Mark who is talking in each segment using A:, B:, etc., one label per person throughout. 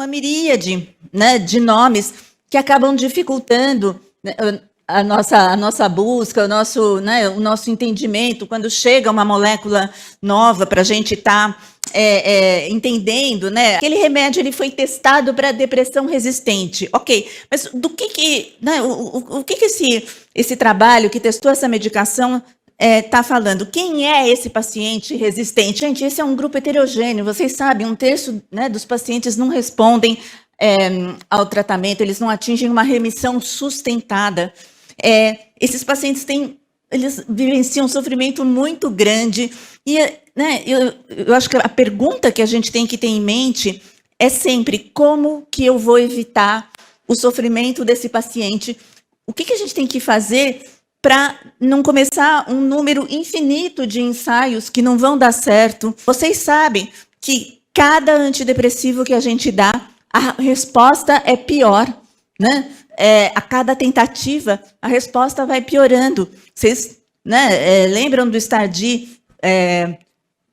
A: uma miríade, né, de nomes que acabam dificultando, né, a nossa busca, o nosso entendimento, quando chega uma molécula nova para a gente estar entendendo, né? Aquele remédio ele foi testado para depressão resistente, ok, mas do que né, o que esse trabalho que testou essa medicação está falando? Quem é esse paciente resistente? Gente, esse é um grupo heterogêneo, vocês sabem, 1/3, né, dos pacientes não respondem ao tratamento, eles não atingem uma remissão sustentada. Esses pacientes eles vivenciam um sofrimento muito grande, e né, eu acho que a pergunta que a gente tem que ter em mente é sempre como que eu vou evitar o sofrimento desse paciente, o que a gente tem que fazer para não começar um número infinito de ensaios que não vão dar certo. Vocês sabem que cada antidepressivo que a gente dá, a resposta é pior, né? A cada tentativa, a resposta vai piorando. Vocês, né, lembram do Stardi,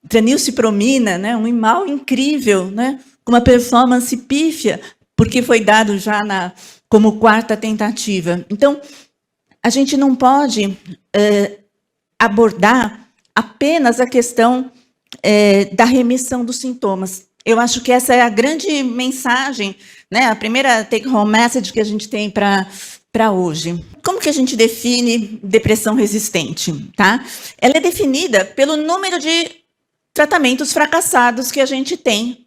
A: tranilcipromina, né, um imal incrível, né, com uma performance pífia, porque foi dado já como 4ª tentativa. Então, a gente não pode abordar apenas a questão da remissão dos sintomas. Eu acho que essa é a grande mensagem, né, a primeira take-home message que a gente tem para hoje. Como que a gente define depressão resistente? Tá? Ela é definida pelo número de tratamentos fracassados que a gente tem.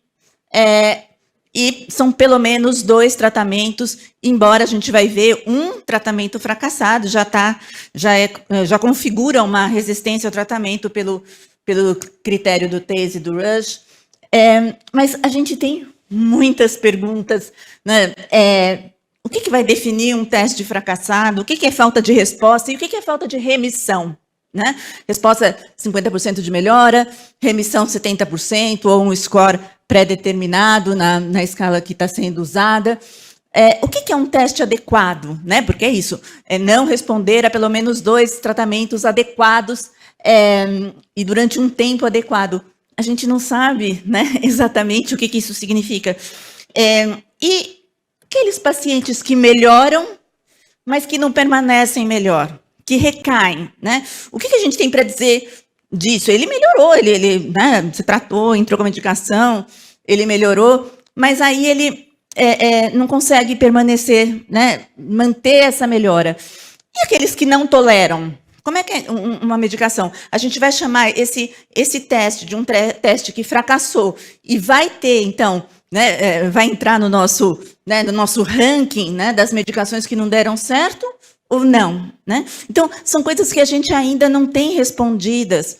A: E são pelo menos 2 tratamentos, embora a gente vai ver um tratamento fracassado, já configura uma resistência ao tratamento pelo critério do Taze e do Rush. Mas a gente tem muitas perguntas, né? O que vai definir um teste fracassado? O que é falta de resposta? E o que é falta de remissão? Né? Resposta 50% de melhora, remissão 70%, ou um score pré-determinado na escala que está sendo usada. O que é um teste adequado? Né? Porque é isso, não responder a pelo menos 2 tratamentos adequados e durante um tempo adequado. A gente não sabe, né, exatamente o que isso significa. E aqueles pacientes que melhoram, mas que não permanecem melhor, que recaem, né? O que a gente tem para dizer disso? Ele melhorou, ele né, se tratou, entrou com a medicação, ele melhorou, mas aí ele não consegue permanecer, né, manter essa melhora. E aqueles que não toleram? Como é que é uma medicação? A gente vai chamar esse teste de um teste que fracassou e vai ter, então, né, vai entrar no nosso ranking, né, das medicações que não deram certo ou não? Né? Então, são coisas que a gente ainda não tem respondidas,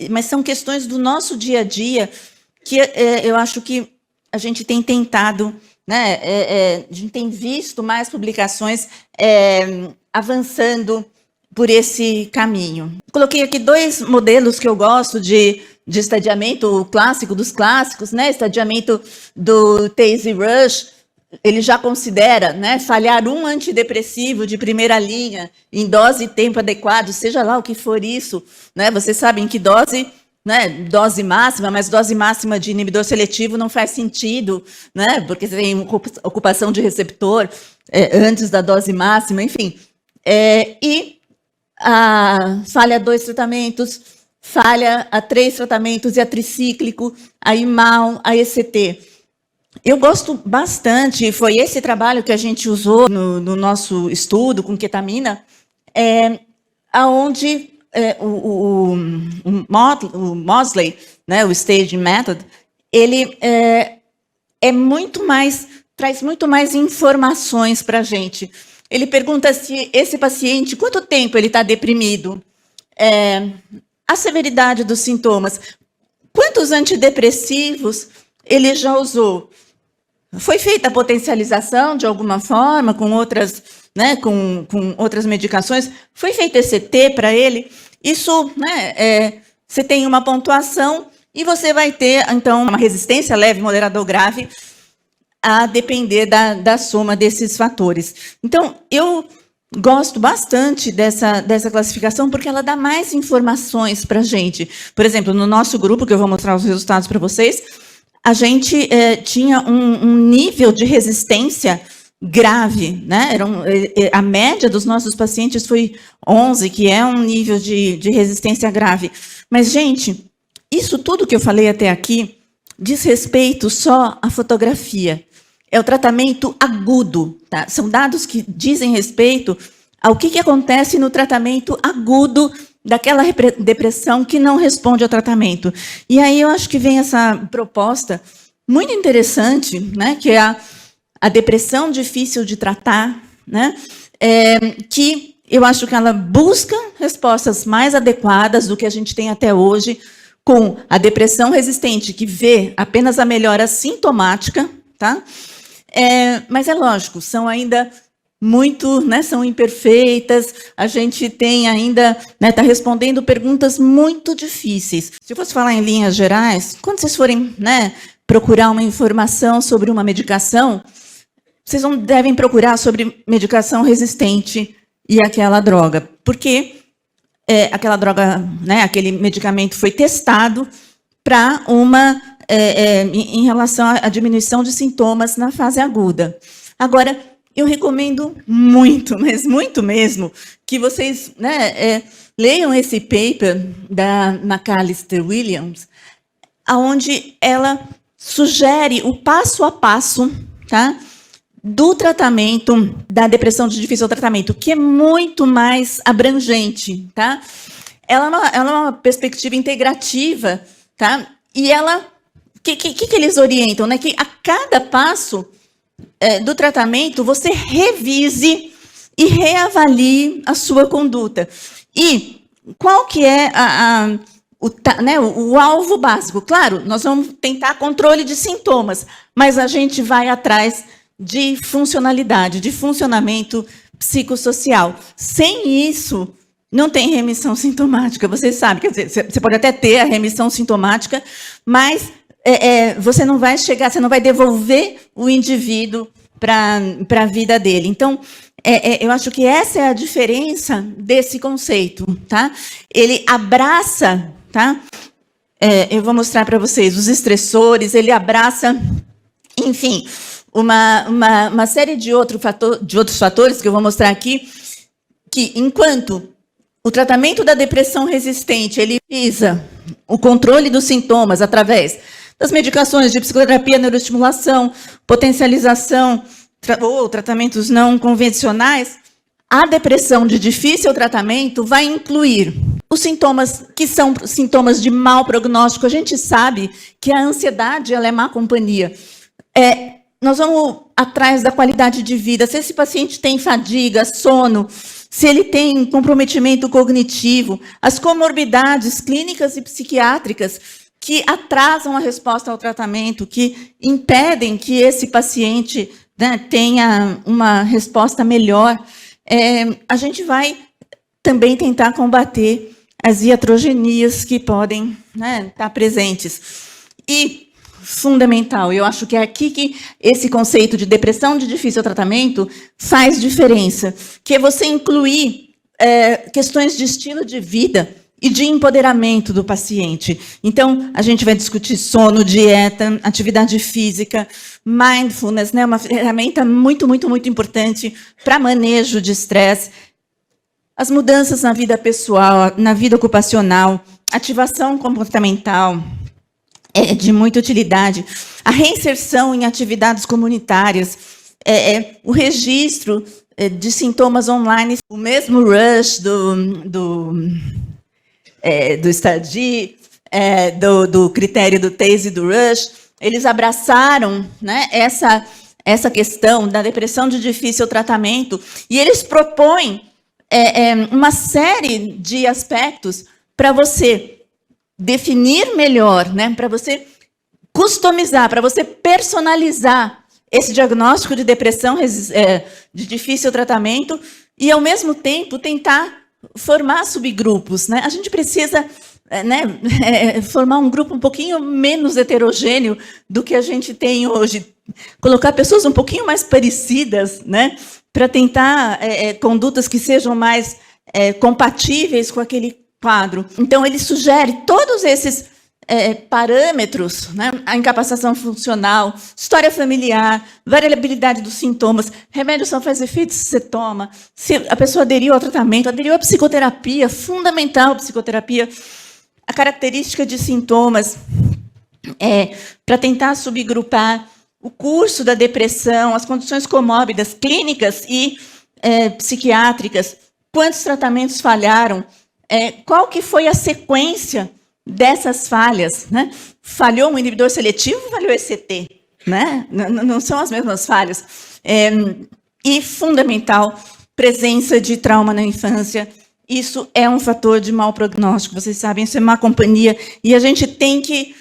A: mas são questões do nosso dia a dia que eu acho que a gente tem tentado, né, a gente tem visto mais publicações avançando por esse caminho. Coloquei aqui 2 modelos que eu gosto de estadiamento, o clássico dos clássicos, né? Estadiamento do Taze Rush, ele já considera, né, falhar um antidepressivo de primeira linha em dose e tempo adequado, seja lá o que for isso, né? Vocês sabem que dose, né, dose máxima, mas dose máxima de inibidor seletivo não faz sentido, né? Porque você tem ocupação de receptor antes da dose máxima, enfim. E falha 2 tratamentos, falha a 3 tratamentos e a tricíclico, a IMAL, a ECT. Eu gosto bastante, foi esse trabalho que a gente usou no nosso estudo com ketamina, onde o Mosley, né, o Staging Method, ele traz muito mais informações para a gente. Ele pergunta se esse paciente, quanto tempo ele está deprimido, a severidade dos sintomas, quantos antidepressivos ele já usou. Foi feita a potencialização de alguma forma, com outras, né, com outras medicações, foi feito ECT para ele. Isso, né, você tem uma pontuação e você vai ter, então, uma resistência leve, moderada ou grave, a depender da soma desses fatores. Então, eu gosto bastante dessa classificação porque ela dá mais informações para a gente. Por exemplo, no nosso grupo, que eu vou mostrar os resultados para vocês, a gente tinha um nível de resistência grave, né? A média dos nossos pacientes foi 11, que é um nível de resistência grave. Mas, gente, isso tudo que eu falei até aqui diz respeito só à fotografia. É o tratamento agudo, tá? São dados que dizem respeito ao que acontece no tratamento agudo daquela depressão que não responde ao tratamento. E aí eu acho que vem essa proposta muito interessante, né, que é a depressão difícil de tratar, né, que eu acho que ela busca respostas mais adequadas do que a gente tem até hoje, com a depressão resistente, que vê apenas a melhora sintomática, tá? Mas é lógico, são ainda muito, né, são imperfeitas, a gente tem ainda, está respondendo perguntas muito difíceis. Se eu fosse falar em linhas gerais, quando vocês forem, né, procurar uma informação sobre uma medicação, vocês não devem procurar sobre medicação resistente e aquela droga, porque aquela droga, né, aquele medicamento foi testado para em relação à diminuição de sintomas na fase aguda. Agora, eu recomendo muito, mas muito mesmo, que vocês, né, leiam esse paper da McAllister Williams, onde ela sugere o passo a passo, tá, do tratamento da depressão de difícil tratamento, que é muito mais abrangente, tá? Ela é uma perspectiva integrativa, tá? E ela, que eles orientam, né? Que a cada passo do tratamento você revise e reavalie a sua conduta. E qual que é o alvo básico? Claro, nós vamos tentar controle de sintomas, mas a gente vai atrás de funcionalidade, de funcionamento psicossocial. Sem isso, não tem remissão sintomática, vocês sabem. Quer dizer, você pode até ter a remissão sintomática, mas você não vai chegar, você não vai devolver o indivíduo para a vida dele. Então, eu acho que essa é a diferença desse conceito, tá? Ele abraça, tá? Eu vou mostrar para vocês os estressores, ele abraça, enfim, uma série de outros fatores que eu vou mostrar aqui, que enquanto o tratamento da depressão resistente, ele visa o controle dos sintomas através das medicações de psicoterapia, neuroestimulação, potencialização ou tratamentos não convencionais, a depressão de difícil tratamento vai incluir os sintomas que são sintomas de mau prognóstico. A gente sabe que a ansiedade ela é má companhia. Nós vamos atrás da qualidade de vida. Se esse paciente tem fadiga, sono, se ele tem comprometimento cognitivo, as comorbidades clínicas e psiquiátricas que atrasam a resposta ao tratamento, que impedem que esse paciente, né, tenha uma resposta melhor, a gente vai também tentar combater as iatrogenias que podem, né, estar presentes. E fundamental, eu acho que é aqui que esse conceito de depressão de difícil tratamento faz diferença, que é você incluir questões de estilo de vida e de empoderamento do paciente. Então, a gente vai discutir sono, dieta, atividade física, mindfulness, né, uma ferramenta muito, muito, muito importante para manejo de estresse, as mudanças na vida pessoal, na vida ocupacional, ativação comportamental, de muita utilidade, a reinserção em atividades comunitárias, o registro de sintomas online, o mesmo Rush do Stadi, do critério do Taze e do Rush, eles abraçaram, né, essa questão da depressão de difícil tratamento, e eles propõem uma série de aspectos para você definir melhor, né, para você customizar, para você personalizar esse diagnóstico de depressão de difícil tratamento e, ao mesmo tempo, tentar formar subgrupos, né? A gente precisa, né, formar um grupo um pouquinho menos heterogêneo do que a gente tem hoje. Colocar pessoas um pouquinho mais parecidas, né, para tentar condutas que sejam mais compatíveis com aquele quadro. Então, ele sugere todos esses parâmetros, né? A incapacitação funcional, história familiar, variabilidade dos sintomas, remédio só faz efeito se você toma, se a pessoa aderiu ao tratamento, aderiu à psicoterapia, fundamental psicoterapia, a característica de sintomas, para tentar subgrupar o curso da depressão, as condições comórbidas clínicas e psiquiátricas, quantos tratamentos falharam, qual que foi a sequência dessas falhas, né? Falhou um inibidor seletivo, falhou ECT, né? Não são as mesmas falhas. E fundamental, presença de trauma na infância. Isso é um fator de mau prognóstico, vocês sabem, isso é má companhia, e a gente tem que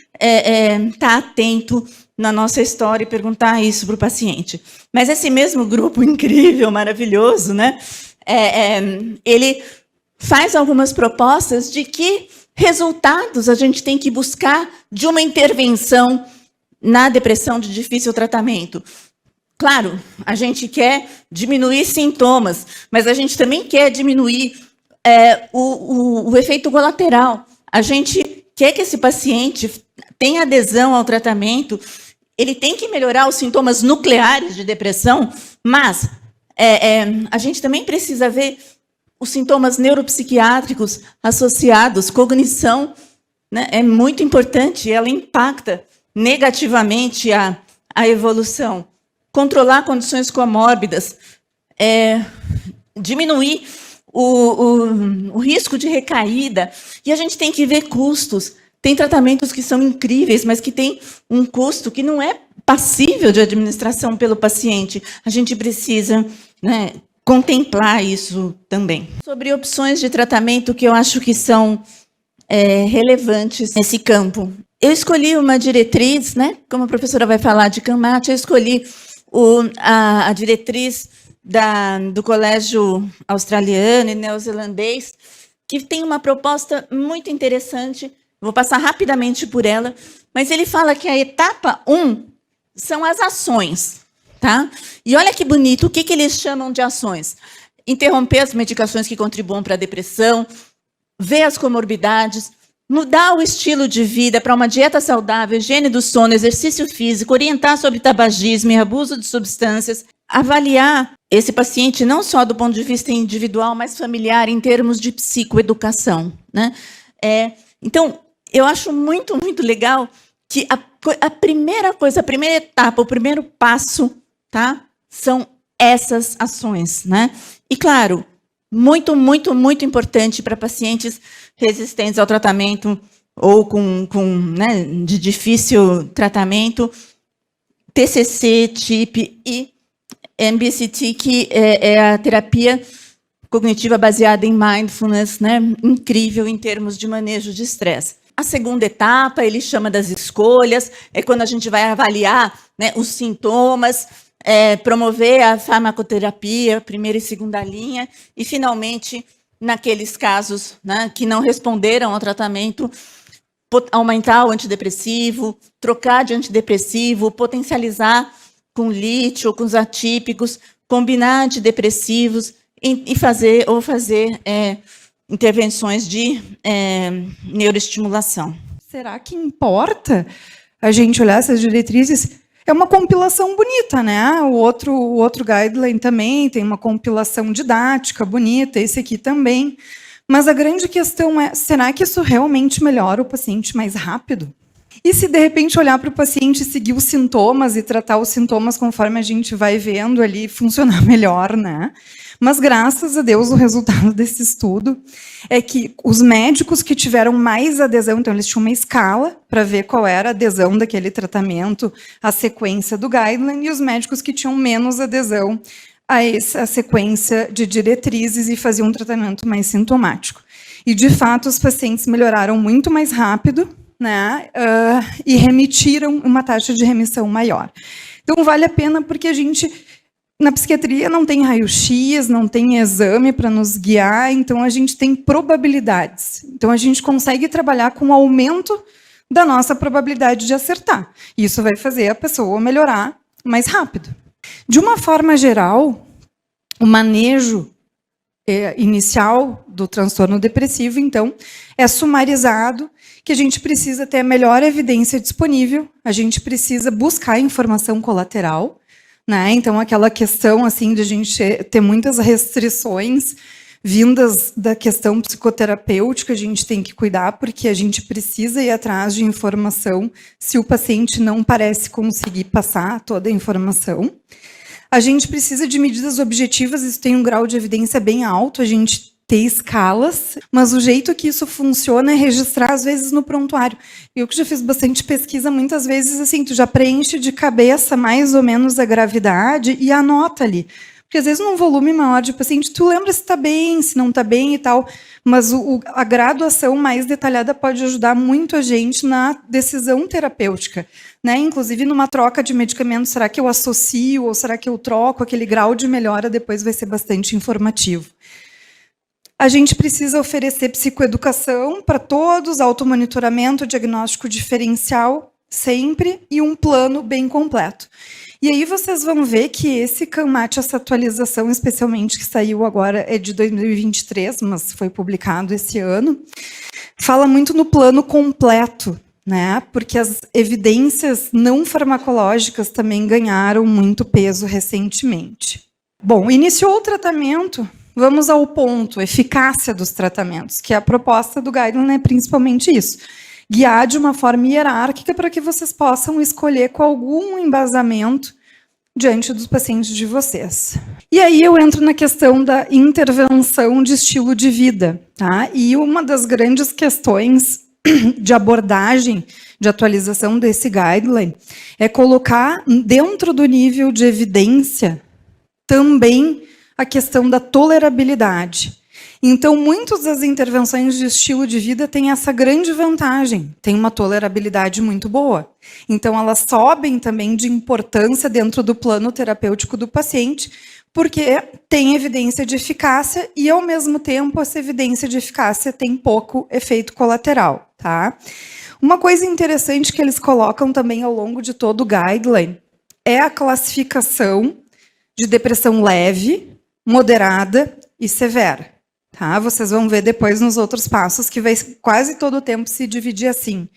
A: estar atento na nossa história e perguntar isso para o paciente. Mas esse mesmo grupo incrível, maravilhoso, né? Ele faz algumas propostas de que resultados a gente tem que buscar de uma intervenção na depressão de difícil tratamento. Claro, a gente quer diminuir sintomas, mas a gente também quer diminuir o efeito colateral. A gente quer que esse paciente tenha adesão ao tratamento, ele tem que melhorar os sintomas nucleares de depressão, mas a gente também precisa ver os sintomas neuropsiquiátricos associados, cognição, né, é muito importante, ela impacta negativamente a evolução. Controlar condições comórbidas, diminuir o risco de recaída, e a gente tem que ver custos. Tem tratamentos que são incríveis, mas que têm um custo que não é passível de administração pelo paciente. A gente precisa, né, contemplar isso também. Sobre opções de tratamento que eu acho que são relevantes nesse campo. Eu escolhi uma diretriz, né? Como a professora vai falar de CANMAT, eu escolhi a diretriz do Colégio Australiano e Neozelandês, que tem uma proposta muito interessante. Vou passar rapidamente por ela, mas ele fala que a etapa 1 são as ações. Tá? E olha que bonito, o que eles chamam de ações? Interromper as medicações que contribuam para a depressão, ver as comorbidades, mudar o estilo de vida para uma dieta saudável, higiene do sono, exercício físico, orientar sobre tabagismo e abuso de substâncias, avaliar esse paciente não só do ponto de vista individual, mas familiar, em termos de psicoeducação, né? Então, eu acho muito, muito legal que a primeira coisa, a primeira etapa, o primeiro passo, tá, são essas ações, né? E, claro, muito, muito, muito importante para pacientes resistentes ao tratamento ou né, de difícil tratamento, TCC, TIP e MBCT, que é a terapia cognitiva baseada em mindfulness, né? Incrível em termos de manejo de estresse. A segunda etapa, ele chama das escolhas, é quando a gente vai avaliar, né, os sintomas, promover a farmacoterapia, primeira e segunda linha, e, finalmente, naqueles casos, né, que não responderam ao tratamento, aumentar o antidepressivo, trocar de antidepressivo, potencializar com lítio, com os atípicos, combinar antidepressivos e fazer intervenções de neuroestimulação.
B: Será que importa a gente olhar essas diretrizes? É uma compilação bonita, né? O outro guideline também tem uma compilação didática bonita, esse aqui também. Mas a grande questão é, será que isso realmente melhora o paciente mais rápido? E se, de repente, olhar para o paciente, seguir os sintomas e tratar os sintomas conforme a gente vai vendo ali funcionar melhor, né? Mas, graças a Deus, o resultado desse estudo é que os médicos que tiveram mais adesão, então eles tinham uma escala para ver qual era a adesão daquele tratamento, a sequência do guideline, e os médicos que tinham menos adesão a essa sequência de diretrizes e faziam um tratamento mais sintomático. E, de fato, os pacientes melhoraram muito mais rápido, né, e remitiram uma taxa de remissão maior. Então, vale a pena porque a gente, na psiquiatria, não tem raio-x, não tem exame para nos guiar, então a gente tem probabilidades. Então, a gente consegue trabalhar com o aumento da nossa probabilidade de acertar. Isso vai fazer a pessoa melhorar mais rápido. De uma forma geral, o manejo inicial do transtorno depressivo, então, é sumarizado que a gente precisa ter a melhor evidência disponível, a gente precisa buscar informação colateral, né? Então, aquela questão assim de a gente ter muitas restrições vindas da questão psicoterapêutica, a gente tem que cuidar, porque a gente precisa ir atrás de informação se o paciente não parece conseguir passar toda a informação. A gente precisa de medidas objetivas, isso tem um grau de evidência bem alto, a gente ter escalas, mas o jeito que isso funciona é registrar, às vezes, no prontuário. Eu que já fiz bastante pesquisa, muitas vezes, assim, tu já preenche de cabeça mais ou menos a gravidade e anota ali. Porque, às vezes, num volume maior de paciente, tu lembra se está bem, se não está bem e tal, mas a graduação mais detalhada pode ajudar muito a gente na decisão terapêutica, né? Inclusive, numa troca de medicamentos, será que eu associo ou será que eu troco? Aquele grau de melhora depois vai ser bastante informativo. A gente precisa oferecer psicoeducação para todos, automonitoramento, diagnóstico diferencial, sempre, e um plano bem completo. E aí vocês vão ver que esse CAMAT, essa atualização, especialmente que saiu agora, é de 2023, mas foi publicado esse ano, fala muito no plano completo, né? Porque as evidências não farmacológicas também ganharam muito peso recentemente. Bom, iniciou o tratamento, vamos ao ponto, eficácia dos tratamentos, que é a proposta do guideline é principalmente isso. Guiar de uma forma hierárquica para que vocês possam escolher com algum embasamento diante dos pacientes de vocês. E aí eu entro na questão da intervenção de estilo de vida, tá? E uma das grandes questões de abordagem, de atualização desse guideline, é colocar dentro do nível de evidência também a questão da tolerabilidade. Então, muitas das intervenções de estilo de vida têm essa grande vantagem, tem uma tolerabilidade muito boa. Então, elas sobem também de importância dentro do plano terapêutico do paciente, porque tem evidência de eficácia e, ao mesmo tempo, essa evidência de eficácia tem pouco efeito colateral, tá? Uma coisa interessante que eles colocam também ao longo de todo o guideline é a classificação de depressão leve, moderada e severa. Tá? Vocês vão ver depois nos outros passos que vai quase todo o tempo se dividir assim.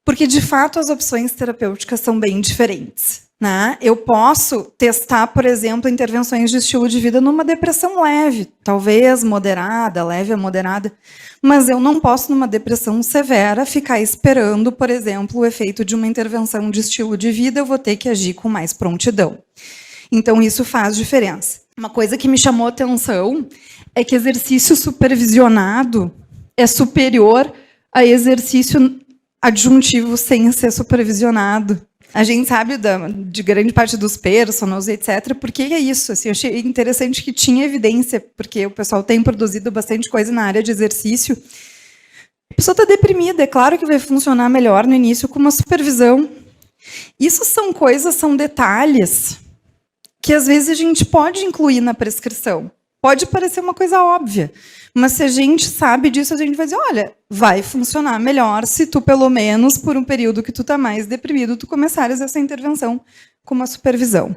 B: Porque, de fato, as opções terapêuticas são bem diferentes. Né? Eu posso testar, por exemplo, intervenções de estilo de vida numa depressão leve, talvez moderada, leve a moderada, mas eu não posso, numa depressão severa, ficar esperando, por exemplo, o efeito de uma intervenção de estilo de vida, eu vou ter que agir com mais prontidão. Então, isso faz diferença. Uma coisa que me chamou a atenção é que exercício supervisionado é superior a exercício adjuntivo sem ser supervisionado. A gente sabe de grande parte dos personals, etc. Por que é isso? Assim, eu achei interessante que tinha evidência, porque o pessoal tem produzido bastante coisa na área de exercício. A pessoa está deprimida, é claro que vai funcionar melhor no início com uma supervisão. Isso são coisas, são detalhes que às vezes a gente pode incluir na prescrição. Pode parecer uma coisa óbvia, mas se a gente sabe disso, a gente vai dizer, olha, vai funcionar melhor se tu, pelo menos, por um período que tu está mais deprimido, tu começares essa intervenção com uma supervisão.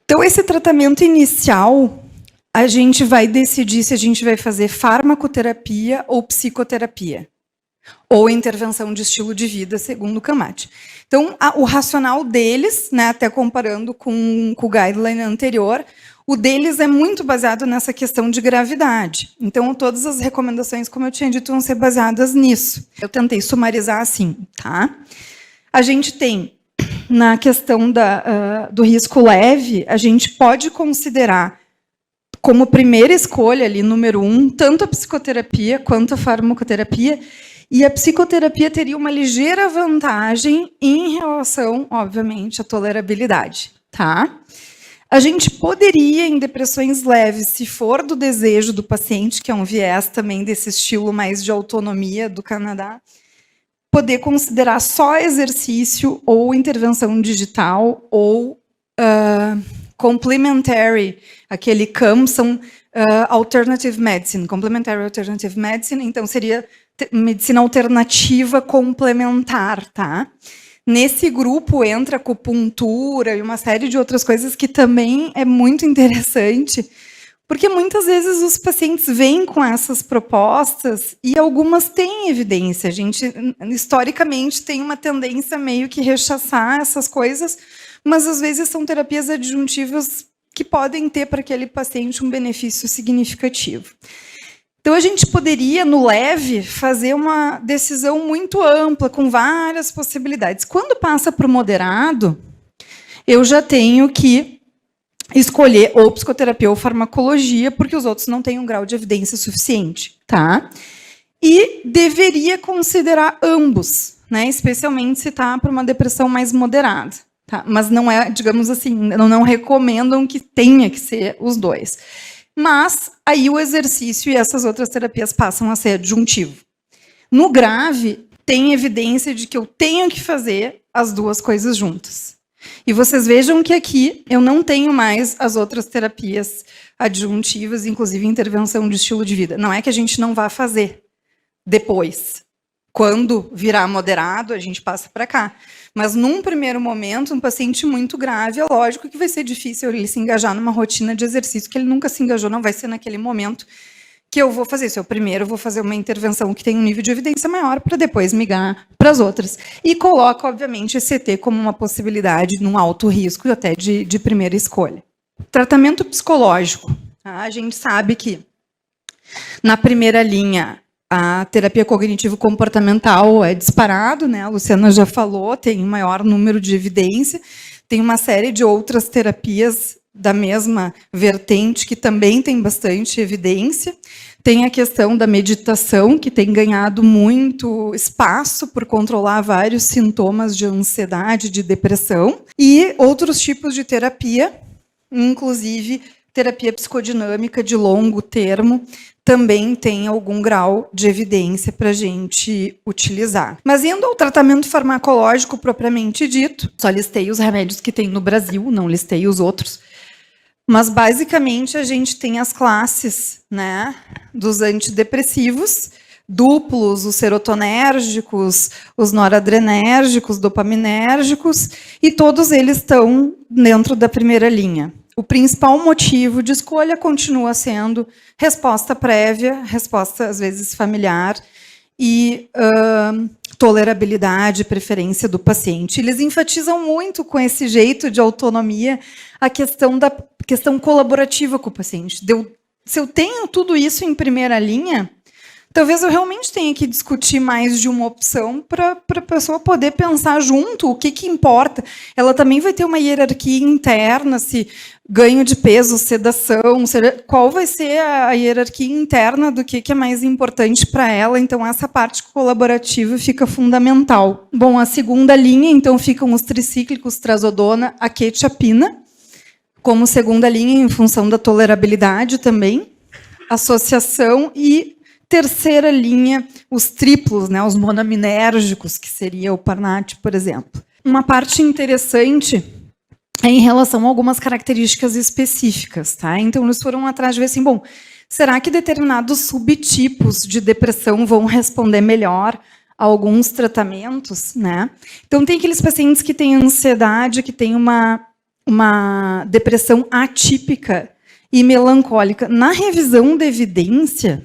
B: Então, esse tratamento inicial, a gente vai decidir se a gente vai fazer farmacoterapia ou psicoterapia, ou intervenção de estilo de vida, segundo o CAMAT. Então, o racional deles, né, até comparando com o guideline anterior, o deles é muito baseado nessa questão de gravidade. Então, todas as recomendações, como eu tinha dito, vão ser baseadas nisso. Eu tentei sumarizar assim, tá? A gente tem, na questão do risco leve, a gente pode considerar como primeira escolha, ali, número 1, tanto a psicoterapia quanto a farmacoterapia, e a psicoterapia teria uma ligeira vantagem em relação, obviamente, à tolerabilidade, tá? A gente poderia, em depressões leves, se for do desejo do paciente, que é um viés também desse estilo mais de autonomia do Canadá, poder considerar só exercício ou intervenção digital ou complementary, aquele CAM, são alternative medicine, complementary alternative medicine, então seria medicina alternativa complementar, tá? Nesse grupo entra acupuntura e uma série de outras coisas que também é muito interessante, Porque muitas vezes os pacientes vêm com essas propostas e algumas têm evidência. A gente, historicamente, tem uma tendência meio que rechaçar essas coisas, mas às vezes são terapias adjuntivas que podem ter para aquele paciente um benefício significativo. Então, a gente poderia, no leve, fazer uma decisão muito ampla, com várias possibilidades. Quando passa para o moderado, eu já tenho que escolher ou psicoterapia ou farmacologia, porque os outros não têm um grau de evidência suficiente, tá? E deveria considerar ambos, né? Especialmente se está para uma depressão mais moderada, tá? Mas não é, digamos assim, não recomendam que tenha que ser os dois. Mas aí o exercício e essas outras terapias passam a ser adjuntivo. No grave, tem evidência de que eu tenho que fazer as duas coisas juntas. E vocês vejam que aqui eu não tenho mais as outras terapias adjuntivas, inclusive intervenção de estilo de vida. Não é que a gente não vá fazer depois. Quando virar moderado, a gente passa para cá. Mas, num primeiro momento, um paciente muito grave, é lógico que vai ser difícil ele se engajar numa rotina de exercício que ele nunca se engajou, não vai ser naquele momento que eu vou fazer isso. Eu primeiro vou fazer uma intervenção que tem um nível de evidência maior para depois migrar para as outras. E coloco, obviamente, esse ET como uma possibilidade, num alto risco, até de primeira escolha. Tratamento psicológico. Tá? A gente sabe que, na primeira linha, a terapia cognitivo-comportamental é disparado, né? A Luciana já falou, tem um maior número de evidência. Tem uma série de outras terapias da mesma vertente, que também tem bastante evidência. Tem a questão da meditação, que tem ganhado muito espaço por controlar vários sintomas de ansiedade, de depressão. E outros tipos de terapia, inclusive terapia psicodinâmica de longo termo, também tem algum grau de evidência para a gente utilizar. Mas indo ao tratamento farmacológico propriamente dito, só listei os remédios que tem no Brasil, não listei os outros. Mas, basicamente, a gente tem as classes, né, dos antidepressivos, duplos, os serotonérgicos, os noradrenérgicos, dopaminérgicos, e todos eles estão dentro da primeira linha. O principal motivo de escolha continua sendo resposta prévia, resposta, às vezes, familiar, e tolerabilidade, preferência do paciente. Eles enfatizam muito com esse jeito de autonomia a questão colaborativa com o paciente. Se eu tenho tudo isso em primeira linha, talvez eu realmente tenha que discutir mais de uma opção para a pessoa poder pensar junto o que importa. Ela também vai ter uma hierarquia interna, se ganho de peso, sedação, qual vai ser a hierarquia interna do que é mais importante para ela. Então, essa parte colaborativa fica fundamental. Bom, a segunda linha, então, ficam os tricíclicos, trazodona, a quetiapina, como segunda linha, em função da tolerabilidade também, associação e terceira linha, os triplos, né, os monaminérgicos, que seria o Parnat, por exemplo. Uma parte interessante é em relação a algumas características específicas, tá? Então, eles foram atrás de ver assim, bom, será que determinados subtipos de depressão vão responder melhor a alguns tratamentos, né? Então, tem aqueles pacientes que têm ansiedade, que têm uma depressão atípica e melancólica. Na revisão da evidência,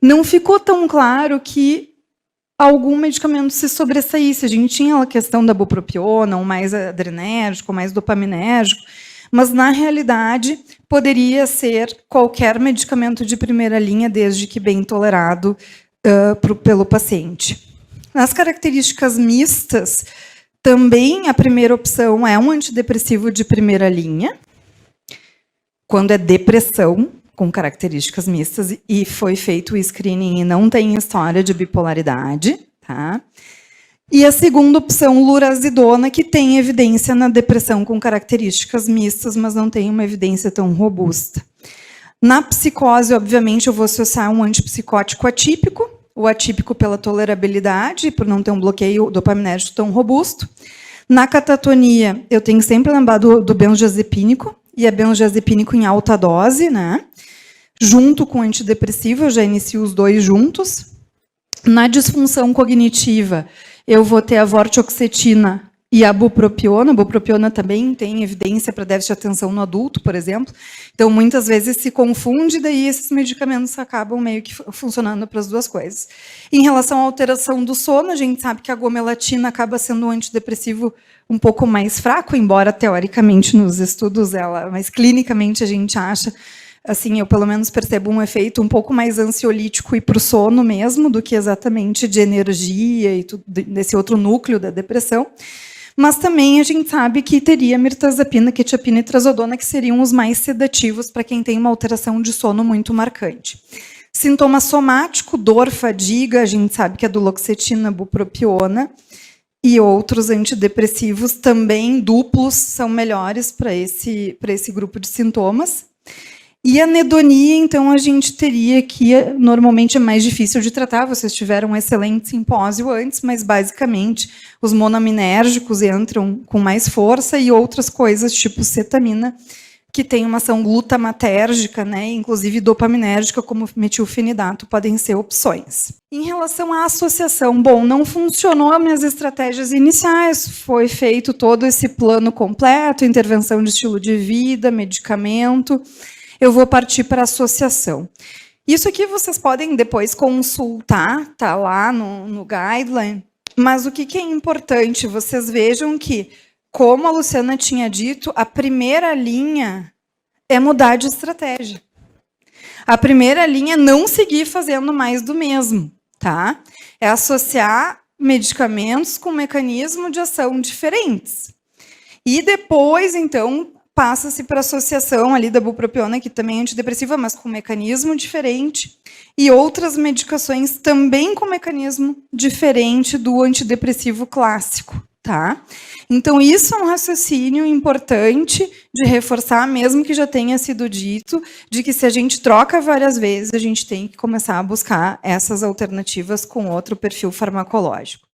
B: não ficou tão claro que algum medicamento se sobressaísse. A gente tinha a questão da bupropiona, ou mais adrenérgico, ou mais dopaminérgico, mas, na realidade, poderia ser qualquer medicamento de primeira linha, desde que bem tolerado pelo paciente. Nas características mistas, também a primeira opção é um antidepressivo de primeira linha, quando é depressão, com características mistas, e foi feito o screening e não tem história de bipolaridade. Tá? E a segunda opção, lurazidona, que tem evidência na depressão com características mistas, mas não tem uma evidência tão robusta. Na psicose, obviamente, eu vou associar um antipsicótico atípico, o atípico pela tolerabilidade, por não ter um bloqueio dopaminérgico tão robusto. Na catatonia, eu tenho que sempre lembrar do benzodiazepínico, e é benzodiazepínico em alta dose, né? Junto com o antidepressivo, eu já inicio os dois juntos. Na disfunção cognitiva, eu vou ter a vortioxetina e a bupropiona também tem evidência para déficit de atenção no adulto, por exemplo. Então, muitas vezes se confunde, daí esses medicamentos acabam meio que funcionando para as duas coisas. Em relação à alteração do sono, a gente sabe que a gomelatina acaba sendo um antidepressivo um pouco mais fraco, embora teoricamente nos estudos mas clinicamente a gente acha, assim, eu pelo menos percebo um efeito um pouco mais ansiolítico e para o sono mesmo, do que exatamente de energia e tudo, desse outro núcleo da depressão. Mas também a gente sabe que teria mirtazapina, quetiapina e trazodona, que seriam os mais sedativos para quem tem uma alteração de sono muito marcante. Sintoma somático, dor, fadiga, a gente sabe que a duloxetina, bupropiona e outros antidepressivos também duplos são melhores para esse grupo de sintomas. E a anedonia, então, a gente teria que, normalmente é mais difícil de tratar, vocês tiveram um excelente simpósio antes, mas, basicamente, os monoaminérgicos entram com mais força e outras coisas, tipo cetamina, que tem uma ação glutamatérgica, né, inclusive dopaminérgica, como metilfenidato, podem ser opções. Em relação à associação, bom, não funcionou as minhas estratégias iniciais, foi feito todo esse plano completo, intervenção de estilo de vida, medicamento. Eu vou partir para a associação. Isso aqui vocês podem depois consultar, está lá no guideline, mas o que é importante? Vocês vejam que, como a Luciana tinha dito, a primeira linha é mudar de estratégia. A primeira linha é não seguir fazendo mais do mesmo, tá? É associar medicamentos com mecanismo de ação diferentes. E depois, então, passa-se para a associação ali da bupropiona, que também é antidepressiva, mas com mecanismo diferente, e outras medicações também com mecanismo diferente do antidepressivo clássico, tá? Então, isso é um raciocínio importante de reforçar, mesmo que já tenha sido dito, de que se a gente troca várias vezes, a gente tem que começar a buscar essas alternativas com outro perfil farmacológico.